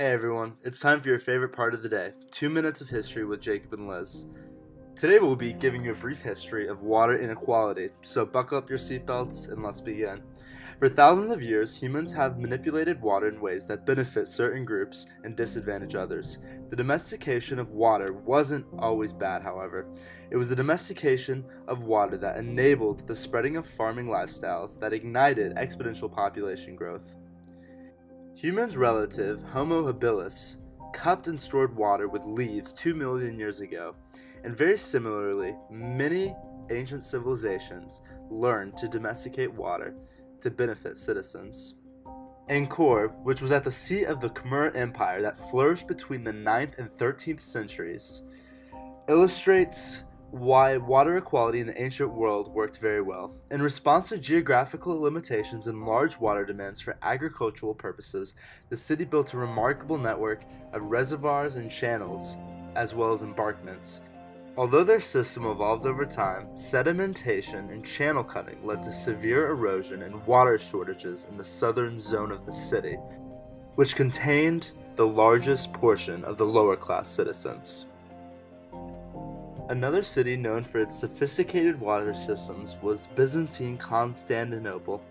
Hey everyone, it's time for your favorite part of the day, 2 minutes of history with Jacob and Liz. Today we'll be giving you a brief history of water inequality, so buckle up your seatbelts and let's begin. For thousands of years, humans have manipulated water in ways that benefit certain groups and disadvantage others. The domestication of water wasn't always bad, however. It was the domestication of water that enabled the spreading of farming lifestyles that ignited exponential population growth. Humans' relative, Homo habilis, cupped and stored water with leaves 2 million years ago, and very similarly, many ancient civilizations learned to domesticate water to benefit citizens. Angkor, which was at the seat of the Khmer Empire that flourished between the 9th and 13th centuries, illustrates why water equality in the ancient world worked very well. In response to geographical limitations and large water demands for agricultural purposes, the city built a remarkable network of reservoirs and channels, as well as embankments. Although their system evolved over time, sedimentation and channel cutting led to severe erosion and water shortages in the southern zone of the city, which contained the largest portion of the lower class citizens. Another city known for its sophisticated water systems was Byzantine Constantinople.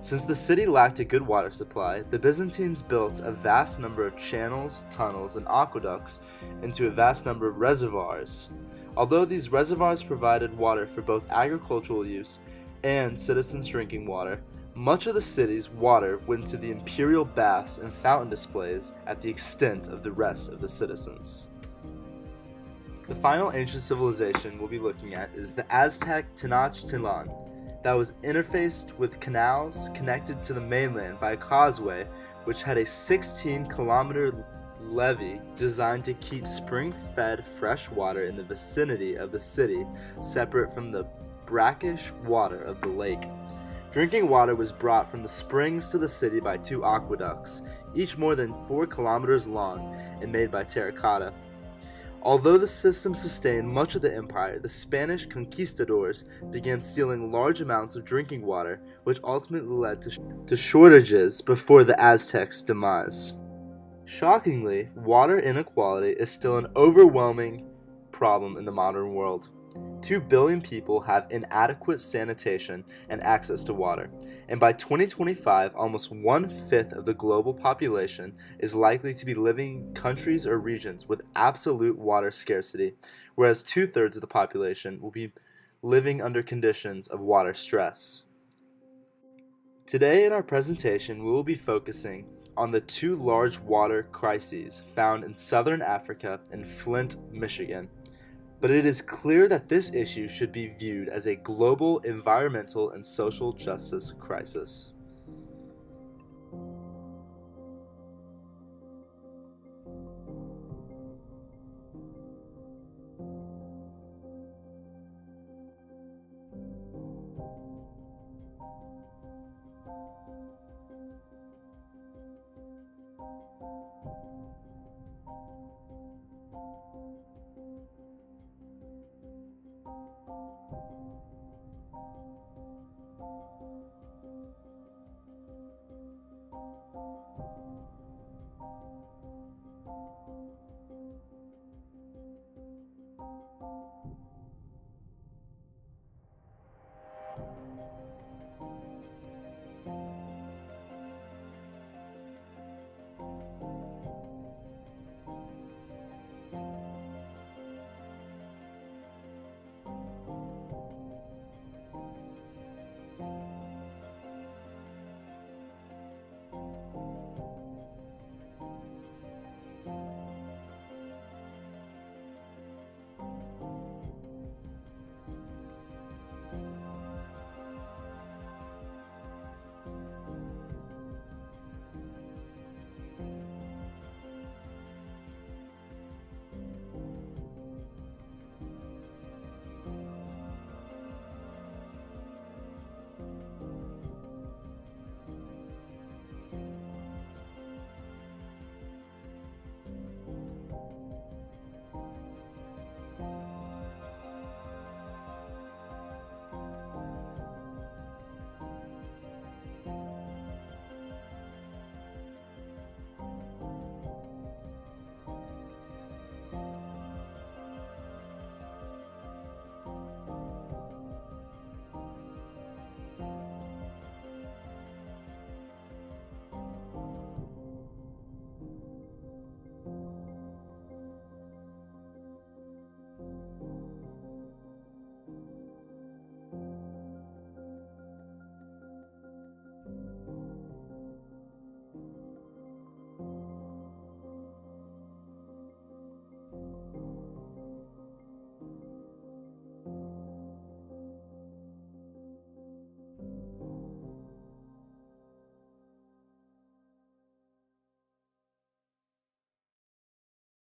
Since the city lacked a good water supply, the Byzantines built a vast number of channels, tunnels, and aqueducts into a vast number of reservoirs. Although these reservoirs provided water for both agricultural use and citizens' drinking water, much of the city's water went to the imperial baths and fountain displays at the extent of the rest of the citizens. The final ancient civilization we'll be looking at is the Aztec Tenochtitlan, that was interfaced with canals connected to the mainland by a causeway which had a 16-kilometer levee designed to keep spring-fed fresh water in the vicinity of the city, separate from the brackish water of the lake. Drinking water was brought from the springs to the city by 2 aqueducts, each more than 4 kilometers long and made by terracotta. Although the system sustained much of the empire, the Spanish conquistadors began stealing large amounts of drinking water, which ultimately led to shortages before the Aztecs' demise. Shockingly, water inequality is still an overwhelming problem in the modern world. 2 billion people have inadequate sanitation and access to water, and by 2025, almost 1/5 of the global population is likely to be living in countries or regions with absolute water scarcity, whereas 2/3 of the population will be living under conditions of water stress. Today in our presentation, we will be focusing on the 2 large water crises found in southern Africa and Flint, Michigan. But it is clear that this issue should be viewed as a global environmental and social justice crisis.